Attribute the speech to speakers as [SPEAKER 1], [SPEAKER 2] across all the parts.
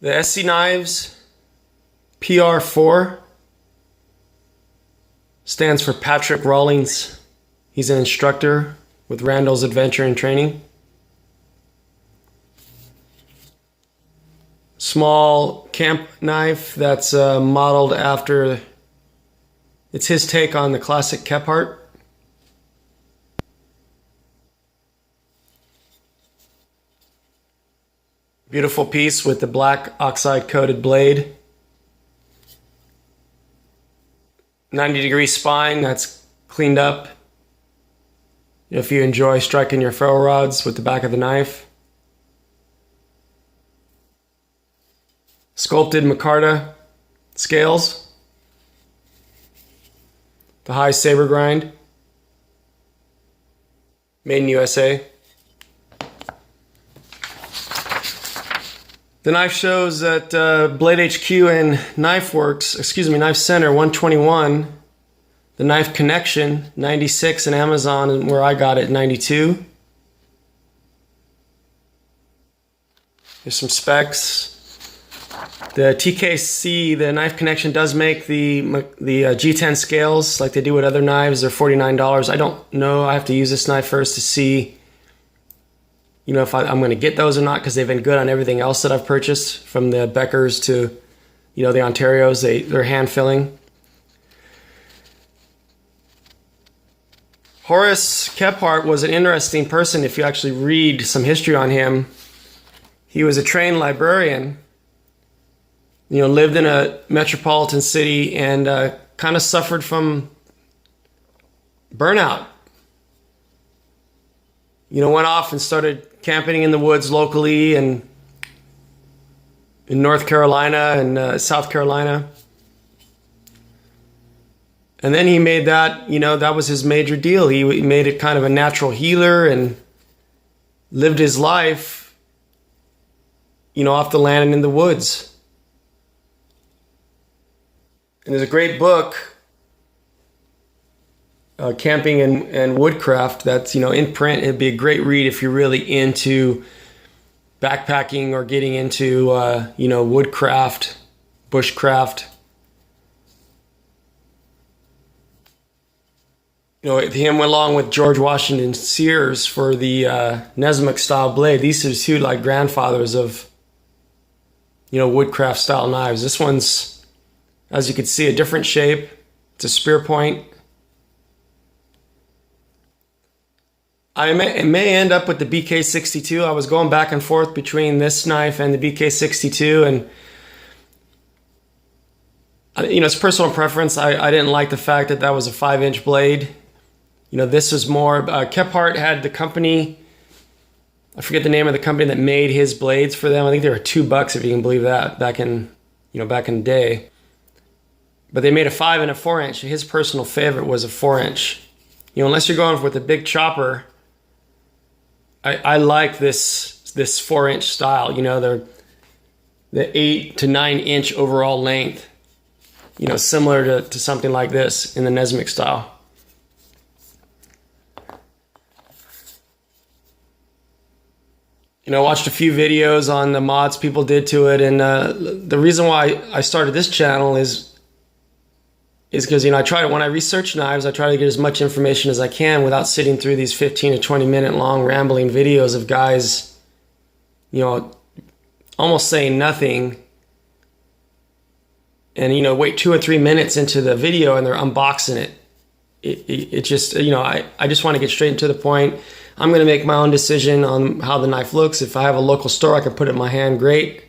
[SPEAKER 1] The ESEE knives PR4 stands for Patrick Rollins. He's an instructor with Randall's Adventure and Training. Small camp knife that's modeled after, it's his take on the classic Kephart. Beautiful piece with the black oxide coated blade. 90-degree spine that's cleaned up. If you enjoy striking your ferro rods with the back of the knife. Sculpted micarta scales. The high sabre grind. Made in USA. The knife shows at Blade HQ and Knife Center 121. The knife connection 96 in Amazon, where I got it 92. There's some specs. The TKC, the knife connection, does make the G10 scales like they do with other knives. They're $49. I don't know. I have to use this knife first to see, you know, if I'm going to get those or not, because they've been good on everything else that I've purchased, from the Beckers to, you know, the Ontarios. They're hand filling. Horace Kephart was an interesting person if you actually read some history on him. He was a trained librarian, you know, lived in a metropolitan city and kind of suffered from burnout. You know, went off and started camping in the woods locally and in North Carolina and South Carolina. And then he made that, you know, that was his major deal. He made it kind of a natural healer and lived his life, you know, off the land and in the woods. And there's a great book, Camping and Woodcraft, that's, you know, in print. It'd be a great read if you're really into backpacking or getting into, you know, woodcraft, bushcraft. You know, him along with George Washington Sears for the Nesmith style blade. These are two like grandfathers of, you know, woodcraft style knives. This one's, as you can see, a different shape. It's a spear point. I may end up with the BK62. I was going back and forth between this knife and the BK62, and you know, it's personal preference. I didn't like the fact that that was a 5-inch blade. You know, this was more, Kephart had the company, I forget the name of the company that made his blades for them. I think they were $2, if you can believe that, back in the day. But they made a 5 and a 4-inch. His personal favorite was a 4-inch. You know, unless you're going with a big chopper, I like this 4-inch style. You know, they're the 8 to 9-inch overall length. You know, similar to something like this in the Nesmith style. You know, I watched a few videos on the mods people did to it, and the reason why I started this channel is because, you know, when I research knives, I try to get as much information as I can without sitting through these 15 to 20 minute long rambling videos of guys, you know, almost saying nothing. And, you know, wait 2 or 3 minutes into the video and they're unboxing it. It just, you know, I just want to get straight to the point. I'm going to make my own decision on how the knife looks. If I have a local store, I can put it in my hand, great.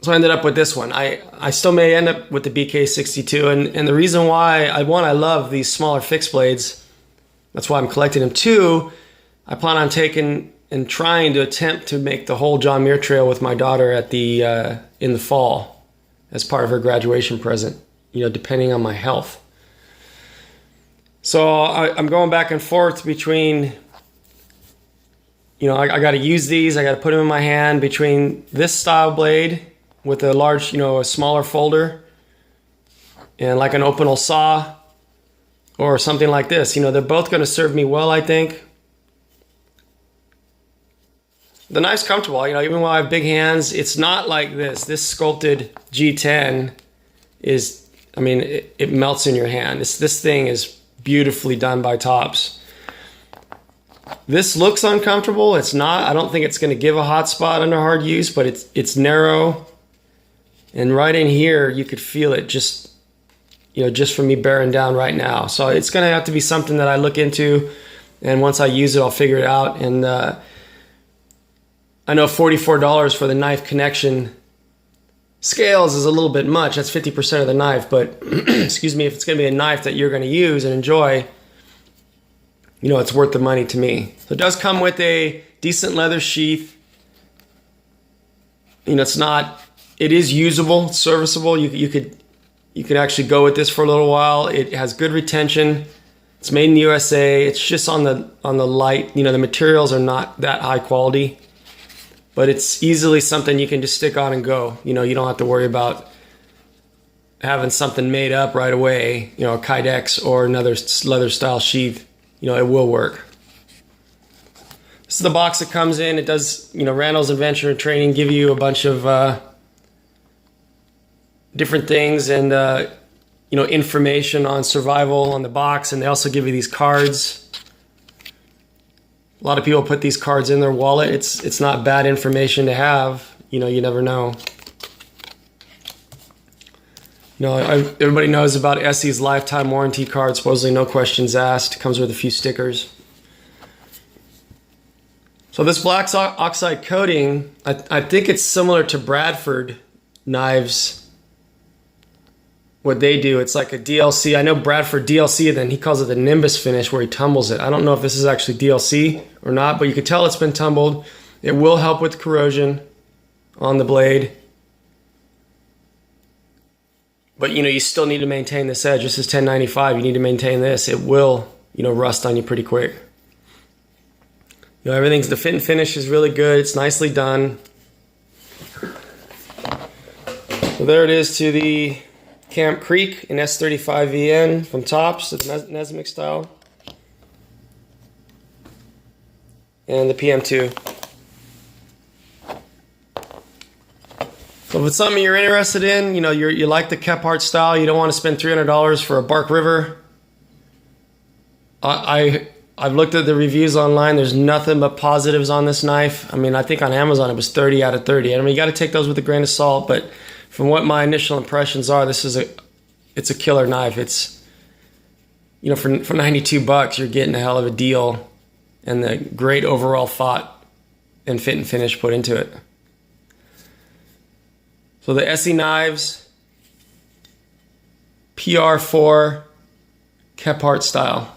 [SPEAKER 1] So I ended up with this one. I still may end up with the BK62. And the reason why, I love these smaller fixed blades. That's why I'm collecting them. 2, I plan on taking and trying to attempt to make the whole John Muir Trail with my daughter at the in the fall as part of her graduation present, you know, depending on my health. So I'm going back and forth between, you know, I got to use these. I got to put them in my hand, between this style blade with a large, you know, a smaller folder, and like an opal saw or something like this. You know, they're both going to serve me well, I think. The knife's comfortable. You know, even while I have big hands, it's not like this. This sculpted G10 is, I mean, it melts in your hand. This thing is beautifully done by Tops. This looks uncomfortable. It's not. I don't think it's going to give a hot spot under hard use, but it's narrow. And right in here, you could feel it just, you know, just from me bearing down right now. So it's going to have to be something that I look into. And once I use it, I'll figure it out. And I know $44 for the knife connection scales is a little bit much. That's 50% of the knife. But excuse me, if it's going to be a knife that you're going to use and enjoy, you know, it's worth the money to me. So it does come with a decent leather sheath. You know, it is usable, it's serviceable. You could actually go with this for a little while. It has good retention. It's made in the USA. It's just on the light, you know, the materials are not that high quality, but it's easily something you can just stick on and go. You know, you don't have to worry about having something made up right away, you know, a Kydex or another leather style sheath. You know, it will work. This is the box it comes in. It does, you know, Randall's Adventure and Training give you a bunch of different things and, you know, information on survival on the box. And they also give you these cards. A lot of people put these cards in their wallet. It's not bad information to have. You know, you never know. You know, everybody knows about ESEE's lifetime warranty card. Supposedly no questions asked. Comes with a few stickers. So this black oxide coating, I think it's similar to Bradford knives. What they do, it's like a DLC. I know Bradford DLC, then he calls it the Nimbus finish where he tumbles it. I don't know if this is actually DLC or not, but you can tell it's been tumbled. It will help with corrosion on the blade. But, you know, you still need to maintain this edge. This is 1095. You need to maintain this. It will, you know, rust on you pretty quick. You know, the fit and finish is really good. It's nicely done. So there it is to the Camp Creek in S35VN from Tops, the Nesmic style. And the PM2. So if it's something you're interested in, you know, you like the Kephart style, you don't want to spend $300 for a Bark River. I've looked at the reviews online. There's nothing but positives on this knife. I mean, I think on Amazon it was 30 out of 30. I mean, you got to take those with a grain of salt, but from what my initial impressions are, it's a killer knife. It's, you know, for $92, you're getting a hell of a deal and the great overall thought and fit and finish put into it. So the ESEE knives, PR4, Kephart style.